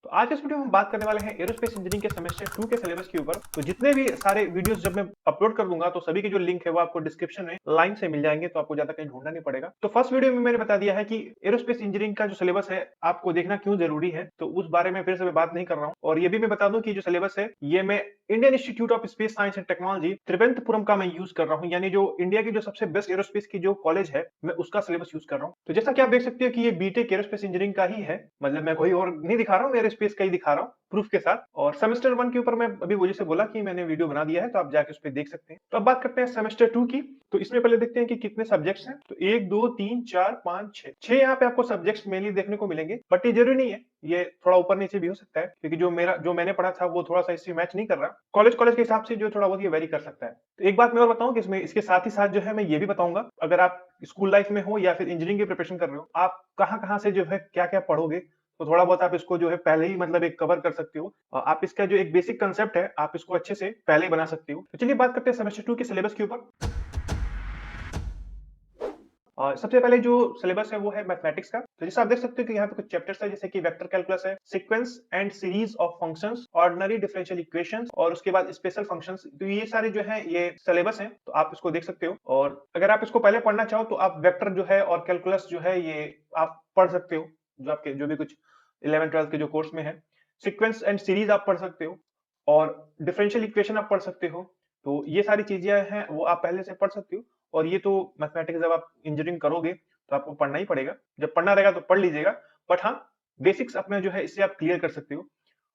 तो आज इस वीडियो में हम बात करने वाले हैं एरोस्पेस इंजीनियरिंग के सेमेस्टर 2 के सिलेबस के ऊपर। तो जितने भी सारे वीडियोस जब मैं अपलोड कर दूंगा तो सभी के जो लिंक है वो आपको डिस्क्रिप्शन में लाइन से मिल जाएंगे, तो आपको ज्यादा कहीं ढूंढना नहीं पड़ेगा। तो फर्स्ट वीडियो में मैंने बता दिया है कि एरोस्पेस इंजीनियरिंग का जो सिलेबस है आपको देखना क्यों जरूरी है, तो उस बारे में फिर से मैं बात नहीं कर रहा हूँ। और ये भी मैं बता दूं कि जो सिलेबस है ये मैं Indian Institute of Space Science and Technology Thiruvananthapuram का मैं यूज कर रहा हूँ, यानी जो इंडिया की जो सबसे बेस्ट एरोस्पेस की जो कॉलेज है मैं उसका सिलेबस यूज कर रहा हूँ। तो जैसा कि आप देख सकते हो कि ये बीटेक एरोस्पेस इंजीनियरिंग का ही है, मतलब मैं कोई और नहीं दिखा रहा हूँ, एरोस्पेस का ही दिखा रहा हूँ प्रूफ के साथ। और सेमेस्टर 1 के ऊपर मैं अभी वजह से बोला कि मैंने वीडियो बना दिया है, तो आप जाके उस पर देख सकते हैं। तो अब बात करते हैं सेमेस्टर 2 की। तो इसमें पहले देखते हैं कि कितने सब्जेक्ट्स हैं। तो 1 2 3 4 5 6 6 यहाँ पे आपको सब्जेक्ट्स मेनली देखने को मिलेंगे, बट ये जरूरी नहीं है, ये थोड़ा ऊपर नीचे भी हो सकता है, क्योंकि जो मैंने पढ़ा था वो थोड़ा सा इससे मैच नहीं कर रहा। कॉलेज कॉलेज के हिसाब से जो थोड़ा बहुत ये वेरी कर सकता है। तो एक बात मैं और बताऊं कि इसमें इसके साथ ही साथ जो है मैं ये भी बताऊंगा, अगर आप स्कूल लाइफ में हो या फिर इंजीनियरिंग की प्रिपरेशन कर रहे हो, आप कहाँ कहाँ से जो है क्या क्या पढ़ोगे, तो थोड़ा बहुत आप इसको जो है पहले ही मतलब एक कवर कर सकते हो। आप इसका जो एक बेसिक कंसेप्ट है आप इसको अच्छे से पहले ही बना सकते हो। तो चलिए बात करते हैं सेमेस्टर 2 के सिलेबस के ऊपर। सबसे पहले जो सिलेबस है वो है मैथमेटिक्स का। तो जैसे आप देख सकते हो कि यहाँ पे कुछ चैप्टर्स है, जैसे कि वेक्टर कैलकुलस है, sequence and series of functions, ordinary differential equations, और उसके बाद स्पेशल फंक्शंस। तो ये सारे जो है ये सिलेबस है, तो आप इसको देख सकते हो। और अगर आप इसको पहले पढ़ना चाहो तो आप वेक्टर जो है और कैलकुलस जो है ये आप पढ़ सकते हो, जो आपके जो भी कुछ 11 12 के जो कोर्स में है। सीक्वेंस एंड सीरीज आप पढ़ सकते हो, और डिफरेंशियल इक्वेशन आप पढ़ सकते हो। तो ये सारी चीजें हैं वो आप पहले से पढ़ सकते हो। और ये तो मैथमेटिक्स जब आप इंजीनियरिंग करोगे तो आपको पढ़ना ही पड़ेगा, जब पढ़ना रहेगा तो पढ़ लीजिएगा। बट हाँ, बेसिक्स अपने जो है इससे आप क्लियर कर सकते हो।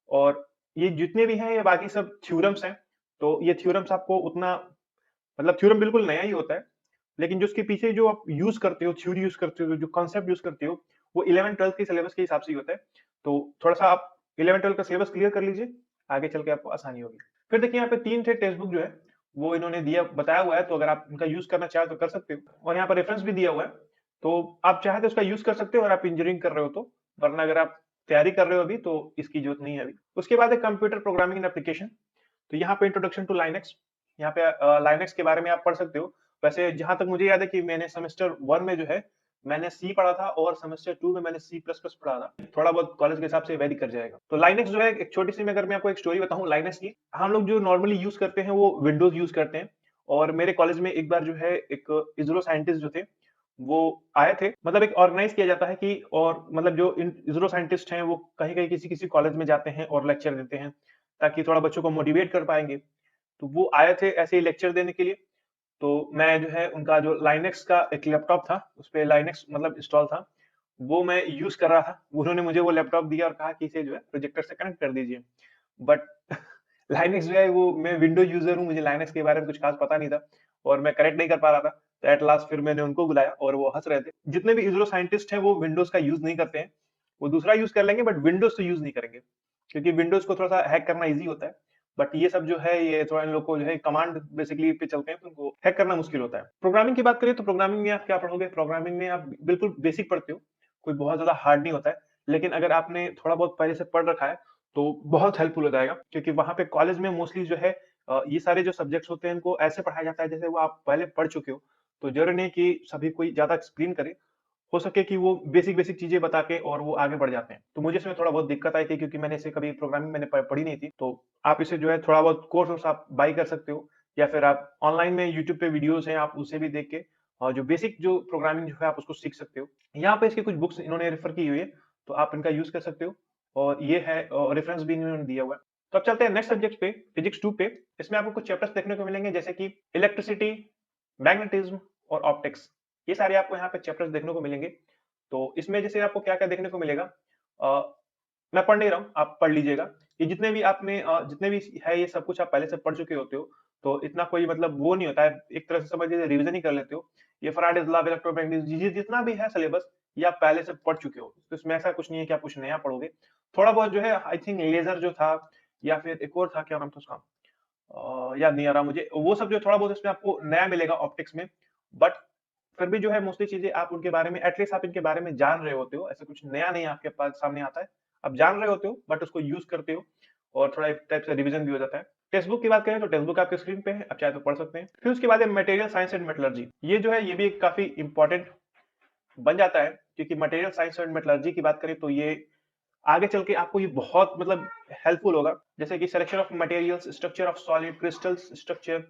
और ये जितने भी हैं ये बाकी सब थ्योरम्स हैं। तो ये थ्योरम्स आपको उतना मतलब थ्योरम बिल्कुल नया ही होता है, लेकिन जो उसके पीछे जो आप यूज करते हो, थ्योरी यूज करते हो, जो कॉन्सेप्ट यूज करते हो, वो 11 12 के सिलेबस के हिसाब से ही होता है। तो थोड़ा सा आप 11 12 का सिलेबस क्लियर कर लीजिए, आगे चल के आपको आसानी होगी। फिर देखिए यहाँ पे 3 थे टेक्स्ट बुक जो है वो इन्होंने दिया बताया हुआ है, तो अगर आप इनका यूज करना चाहे तो कर सकते हो। और यहाँ पर रेफरेंस भी दिया हुआ है, तो आप चाहे तो उसका यूज कर सकते हो, और आप इंजीनियरिंग कर रहे हो तो। वरना अगर आप तैयारी कर रहे हो अभी तो इसकी जरूरत नहीं है अभी। उसके बाद है कंप्यूटर प्रोग्रामिंग एंड एप्लीकेशन। तो यहाँ पे इंट्रोडक्शन टू लाइनेक्स, यहाँ पे लाइनेक्स के बारे में आप पढ़ सकते हो। वैसे जहां तक मुझे याद है कि मैंने सेमेस्टर 1 में जो है मैंने सी पढ़ा था, और सेमेस्टर 2 में मैंने सी प्लस प्लस पढ़ा था। थोड़ा बहुत कॉलेज के हिसाब से वेरी कर जाएगा। तो लाइनेक्स जो है एक छोटी सी, मैं अगर मैं आपको एक स्टोरी बताऊं लाइनेक्स की, हम लोग जो नॉर्मली यूज करते हैं वो विंडोज यूज करते हैं। और मेरे कॉलेज में एक बार जो है एक इसरो साइंटिस्ट जो थे वो आए थे, मतलब एक ऑर्गेनाइज किया जाता है कि, और मतलब जो इसरो साइंटिस्ट हैं वो कहीं कहीं किसी किसी कॉलेज में जाते हैं और लेक्चर देते हैं, ताकि थोड़ा बच्चों को मोटिवेट कर पाएंगे। तो वो आए थे ऐसे ही लेक्चर देने के लिए। तो मैं जो है उनका जो लाइनेक्स का एक लैपटॉप था उस पे लाइनेक्स मतलब इंस्टॉल था, वो मैं यूज कर रहा था। उन्होंने मुझे वो लैपटॉप दिया और कहा कि इसे जो है प्रोजेक्टर से कनेक्ट कर दीजिए। बट लाइनेक्स जो है वो, मैं विंडोज यूजर हूँ, मुझे लाइनेक्स के बारे में कुछ खास पता नहीं था, और मैं कनेक्ट नहीं कर पा रहा था। तो एट लास्ट फिर मैंने उनको बुलाया और वो हंस रहे थे। जितने भी इसरो साइंटिस्ट हैं वो विंडोज का यूज नहीं करते हैं, वो दूसरा यूज कर लेंगे बट विंडोज तो यूज नहीं करेंगे, क्योंकि विंडोज को थोड़ा सा हैक करना ईजी होता है। बट ये सब जो है ये थोड़ा इन लोग को जो है कमांड बेसिकली पे चलते हैं, तो उनको हैक करना मुश्किल होता है। प्रोग्रामिंग की बात करें तो प्रोग्रामिंग में आप क्या पढ़ोगे, प्रोग्रामिंग में आप बिल्कुल बेसिक पढ़ते हो, कोई बहुत ज्यादा हार्ड नहीं होता है। लेकिन अगर आपने थोड़ा बहुत पहले से पढ़ रखा है तो बहुत हेल्पफुल हो जाएगा, क्योंकि वहां पे कॉलेज में मोस्टली जो है ये सारे जो सब्जेक्ट्स होते हैं इनको ऐसे पढ़ाया जाता है जैसे वो आप पहले पढ़ चुके हो। तो जरूरी नहीं कि सभी कोई ज्यादा एक्सप्लेन करे, हो सके कि वो बेसिक बेसिक चीजें बता के और वो आगे बढ़ जाते हैं। तो मुझे इसमें थोड़ा बहुत दिक्कत आई थी, क्योंकि मैंने इसे कभी प्रोग्रामिंग मैंने पढ़ी नहीं थी। तो आप इसे जो है थोड़ा बहुत कोर्स आप बाई कर सकते हो, या फिर आप ऑनलाइन में यूट्यूब पे वीडियोस हैं आप उसे भी देख के और जो बेसिक जो प्रोग्रामिंग जो है आप उसको सीख सकते हो। यहाँ पे इसकी कुछ बुक्स इन्होंने रेफर की हुई है, तो आप इनका यूज कर सकते हो। और ये है रेफरेंस भी इन्होंने दिया हुआ है। तो अब चलते हैं नेक्स्ट सब्जेक्ट पे, फिजिक्स 2 पे। इसमें आपको कुछ चैप्टर्स देखने को मिलेंगे, जैसे कि इलेक्ट्रिसिटी, मैग्नेटिज्म और ऑप्टिक्स। ये सारे आपको यहाँ पे चैप्टर्स देखने को मिलेंगे। तो इसमें जैसे आपको क्या-क्या देखने को मिलेगा, अ, मैं पढ़ नहीं रहा हूँ, आप पढ़ लीजिएगा। ये जितने भी आपने जितने भी है ये सब कुछ आप पहले से पढ़ चुके होते हो, तो इतना कोई मतलब वो नहीं होता है, एक तरह से समझ लीजिए रिवीजन ही कर लेते हो। ये फैराडेज लॉ, इलेक्ट्रोमैग्नेटिज्म, ये जितना भी है सिलेबस ये आप पहले से पढ़ चुके हो। तो इसमें ऐसा कुछ नहीं है कि आप कुछ नया पढ़ोगे। थोड़ा बहुत जो है आई थिंक लेजर जो था, या फिर एक और था, क्या नाम था उसका, याद नहीं आ रहा मुझे। वो सब जो थोड़ा बहुत इसमें आपको नया मिलेगा ऑप्टिक्स में। बट फिर भी जो है मोस्टली चीजें आप उनके बारे में एटलीस्ट आप इनके बारे में जान रहे होते हो, ऐसा कुछ नया नहीं आपके पास सामने आता है। आप जान रहे होते हो बट उसको यूज करते हो, और थोड़ा एक टाइप से रिवीजन भी हो जाता है। टेक्स्ट बुक की बात करें तो टेक्स्ट बुक आपके स्क्रीन पे है, आप चाहे तो पढ़ सकते हैं। फिर उसके बाद है मटेरियल साइंस एंड मेटलर्जी। ये जो है ये भी काफी इंपॉर्टेंट बन जाता है, क्योंकि मटेरियल साइंस एंड मेटलर्जी की बात करें तो ये आगे चल के आपको ये बहुत मतलब हेल्पफुल होगा। जैसे कि selection of materials, structure of solid crystals, structure,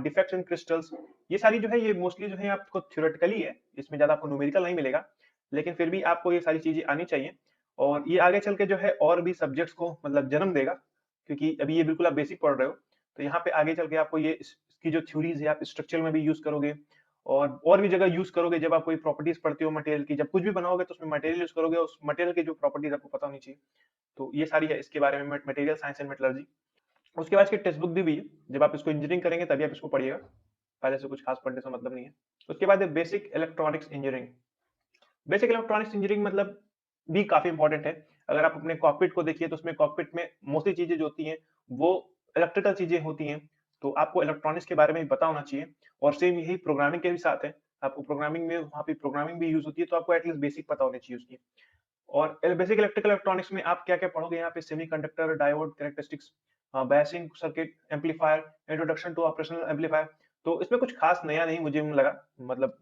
defects in crystals, ये सारी जो है ये मोस्टली जो है आपको थ्योरेटिकली है, इसमें ज्यादा आपको न्यूमेरिकल नहीं मिलेगा, लेकिन फिर भी आपको ये सारी चीजें आनी चाहिए। और ये आगे चल के जो है और भी सब्जेक्ट्स को मतलब जन्म देगा, क्योंकि अभी ये बिल्कुल आप बेसिक पढ़ रहे हो, तो यहाँ पे आगे चल के आपको ये इसकी जो थ्योरीज है आप स्ट्रक्चर में भी यूज करोगे, और भी जगह यूज करोगे। जब आप कोई प्रॉपर्टीज पढ़ते हो मटेरियल की, जब कुछ भी बनाओगे तो उसमें मटेरियल यूज करोगे, उस मटेरियल की जो प्रॉपर्टीज आपको पता होनी चाहिए। तो ये सारी है इसके बारे में मटेरियल साइंस एंड मेटलर्जी। उसके बाद इसकी टेक्स्ट बुक दी हुई है, जब आप इसको इंजीनियरिंग करेंगे तभी आप इसको पढ़िएगा, पहले से कुछ खास पढ़ने से मतलब नहीं है। उसके बाद है basic electronics engineering. Basic electronics engineering मतलब भी काफी इंपॉर्टेंट है। अगर आप अपने कॉकपिट को देखिए तो उसमें कॉकपिट में मोस्टली चीजें जो होती हैं वो इलेक्ट्रिकल चीजें होती हैं, तो आपको इलेक्ट्रॉनिक्स के बारे में भी पता होना चाहिए। और सेम यही प्रोग्रामिंग के भी साथ है, आपको प्रोग्रामिंग में वहाँ पे प्रोग्रामिंग भी यूज होती है, तो आपको एटलीस्ट बेसिक पता होनी चाहिए उसकी। और बेसिक इलेक्ट्रिकल इलेक्ट्रॉनिक्स में आप क्या क्या पढ़ोगे यहाँ पे, semiconductor, diode, characteristics, biasing circuit, amplifier, introduction to operational amplifier. तो इसमें कुछ खास नया नहीं मुझे लगा, मतलब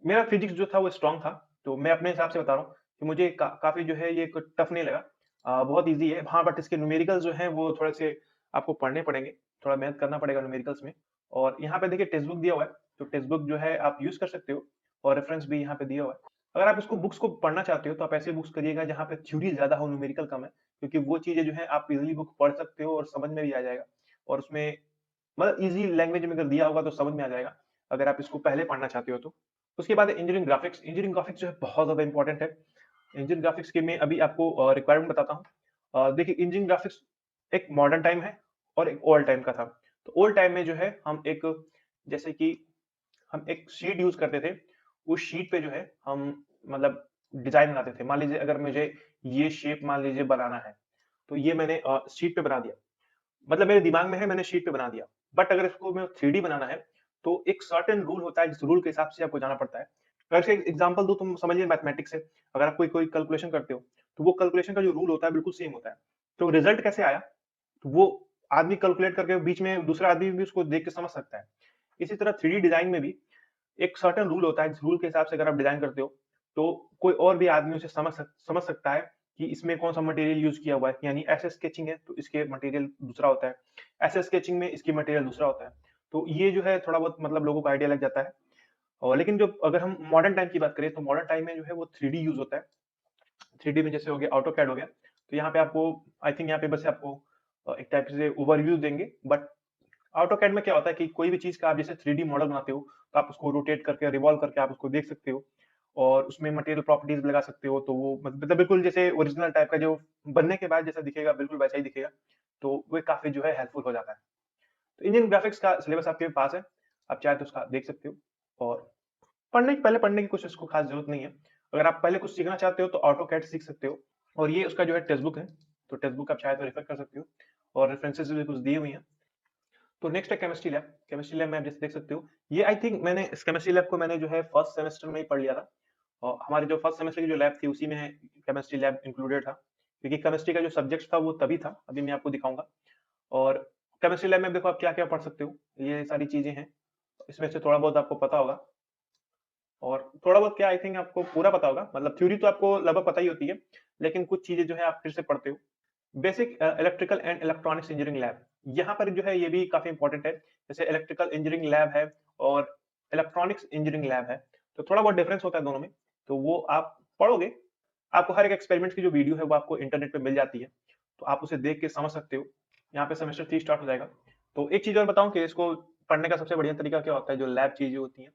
मेरा फिजिक्स जो था वो स्ट्रांग था, तो मैं अपने हिसाब से बता रहा हूँ कि मुझे काफी जो है ये टफ नहीं लगा, बहुत इजी है। हाँ, बट इसके न्यूमेरिकल्स जो हैं वो थोड़े से आपको पढ़ने पड़ेंगे, थोड़ा मेहनत करना पड़ेगा न्यूमेरिकल्स में। और यहाँ पे देखिए टेक्स्ट बुक दिया हुआ है, तो टेक्स्ट बुक जो है आप यूज कर सकते हो, और रेफरेंस भी यहाँ पे दिया हुआ है। अगर आप इसको बुक्स को पढ़ना चाहते हो तो आप ऐसे बुक्स करिएगा जहाँ पे थ्योरी ज्यादा हो, न्यूमेरिकल कम है, क्योंकि वो चीजें जो है आप इजिली बुक पढ़ सकते हो और समझ में भी आ जाएगा। और उसमें मतलब इजी लैंग्वेज में अगर दिया होगा तो समझ में आ जाएगा, अगर आप इसको पहले पढ़ना चाहते हो तो। उसके बाद इंजीनियरिंग ग्राफिक्स। इंजीनियरिंग ग्राफिक्स जो है बहुत ज्यादा इंपॉर्टेंट है। इंजीनियरिंग ग्राफिक्स के मैं अभी आपको रिक्वायरमेंट बताता हूँ। देखिए इंजीनियरिंग ग्राफिक्स एक मॉडर्न टाइम है और एक ओल्ड टाइम का था। तो ओल्ड टाइम में जो है हम एक, जैसे कि हम एक शीट यूज करते थे, उस शीट पे जो है हम मतलब डिजाइन बनाते थे। मान लीजिए अगर मुझे ये शेप मान लीजिए बनाना है, तो ये मैंने शीट पे बना दिया, मतलब मेरे दिमाग में है, मैंने शीट पे बना दिया। बट अगर इसको मैं 3D बनाना है तो एक सर्टेन रूल होता है, जिस रूल के हिसाब से आपको जाना पड़ता है। अगर इसका एग्जांपल दूं, तुम समझिए मैथमेटिक्स से, अगर आप कोई कोई कैलकुलेशन करते हो तो वो कैलकुलेशन का जो रूल होता है बिल्कुल सेम होता है। तो रिजल्ट कैसे आया, तो वो आदमी कैलकुलेट करके बीच में दूसरा आदमी भी उसको देख के समझ सकता है। इसी तरह 3D डिजाइन में भी एक सर्टेन रूल होता है, जिस रूल के हिसाब से अगर आप डिजाइन करते हो तो कोई और भी आदमी उसे समझ सकता है कि इसमें कौन सा मटेरियल यूज किया हुआ है। यानी ऐसे स्केचिंग है तो इसके मटेरियल दूसरा होता है, ऐसे स्केचिंग में इसकी मटेरियल दूसरा होता है। तो ये जो है थोड़ा बहुत मतलब लोगों को आइडिया लग जाता है। और लेकिन जो अगर हम मॉडर्न टाइम की बात करें तो मॉडर्न टाइम में जो है वो 3D यूज होता है। 3D में जैसे हो गया ऑटोकैड हो गया, तो यहाँ पे आपको आई थिंक यहाँ पे बस आपको एक टाइप से ओवरव्यू देंगे। बट ऑटोकैड में क्या होता है कि कोई भी चीज का आप जैसे 3D मॉडल बनाते हो तो आप उसको रोटेट करके रिवॉल्व करके आप उसको देख सकते हो, और उसमें मटेरियल प्रॉपर्टीज लगा सकते हो, तो वो मतलब बिल्कुल जैसे ओरिजिनल टाइप का जो बनने के बाद जैसा दिखेगा बिल्कुल वैसा ही दिखेगा। तो वो काफी जो है हेल्पफुल हो जाता है। तो इंडियन ग्राफिक्स का सिलेबस आपके पास है, आप चाहे तो उसका देख सकते हो। और पढ़ने की कुछ इसको खास जरूरत नहीं है। अगर आप पहले कुछ सीखना चाहते हो तो ऑटो कैड सीख सकते हो, और ये उसका जो है टेक्स्ट बुक है, तो टेक्स्ट बुक आप चाहे तो रेफर कर सकते हो, और रेफरेंसेस भी कुछ दी हुई हैं। तो नेक्स्ट है केमिस्ट्री लैब। केमिस्ट्री लैब में आप जैसे देख सकते हो, ये आई थिंक मैंने इस केमिस्ट्री लैब को मैंने जो है फर्स्ट सेमेस्टर में ही पढ़ लिया था, और हमारे जो फर्स्ट सेमेस्टर की जो लैब थी उसी में केमिस्ट्री लैब इंक्लूडेड था, क्योंकि केमिस्ट्री का जो सब्जेक्ट था वो तभी था, अभी मैं आपको दिखाऊंगा। और केमिस्ट्री लैब में देखो आप क्या क्या पढ़ सकते हो, ये सारी चीजें हैं, इसमें से थोड़ा बहुत आपको पता होगा, और थोड़ा बहुत क्या आई थिंक आपको पूरा पता होगा, मतलब थ्योरी तो आपको लगभग पता ही होती है, लेकिन कुछ चीजें जो है आप फिर से पढ़ते हो। Basic electrical and electronics engineering lab, यहाँ पर जो है ये भी काफी इंपॉर्टेंट है। जैसे इलेक्ट्रिकल इंजीनियरिंग लैब है और इलेक्ट्रॉनिक्स इंजीनियरिंग लैब है, तो थोड़ा बहुत डिफरेंस होता है दोनों में, तो वो आप पढ़ोगे। आपको हर एक एक्सपेरिमेंट की जो वीडियो है वो आपको इंटरनेट पे मिल जाती है, तो आप उसे देख के समझ सकते हो। यहाँ पे सेमेस्टर 3 स्टार्ट हो जाएगा। तो एक चीज और बताऊं कि इसको पढ़ने का सबसे बढ़िया तरीका क्या होता है, जो लैब चीजें होती हैं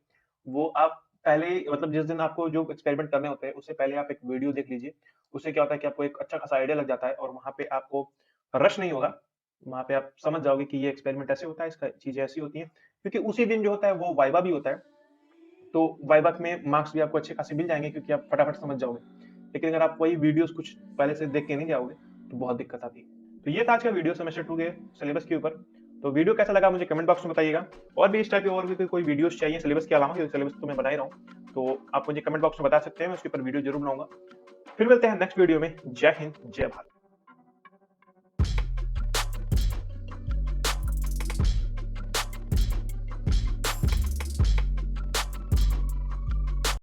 वो आप पहले मतलब जिस दिन आपको जो एक्सपेरिमेंट करने होते हैं उससे पहले आप एक वीडियो देख लीजिए। उससे क्या होता है कि आपको एक अच्छा खासा आइडिया लग जाता है, और वहां पे आपको रश नहीं होगा, वहां पे आप समझ जाओगे कि ये एक्सपेरिमेंट ऐसे होता है, इसका चीजें ऐसी होती हैं। क्योंकि उसी दिन जो होता है वो वाइवा भी होता है, तो वाइवा में मार्क्स भी आपको अच्छे खासे मिल जाएंगे, क्योंकि आप फटाफट समझ जाओगे। लेकिन अगर आप वही वीडियोस कुछ पहले से देख के नहीं जाओगे तो बहुत दिक्कत आती है। तो ये था आज का वीडियो सेमेस्टर 2 के सिलेबस के ऊपर। तो वीडियो कैसा लगा मुझे कमेंट बॉक्स में बताइएगा, और भी इस टाइप के और भी कोई वीडियोस चाहिए सिलेबस के अलावा, क्योंकि सिलेबस तो मैं बना ही रहा हूँ, तो आप मुझे कमेंट बॉक्स में बता सकते हैं, मैं उसके ऊपर वीडियो जरूर बनाऊंगा। फिर मिलते हैं नेक्स्ट वीडियो में। जय हिंद, जय भारत।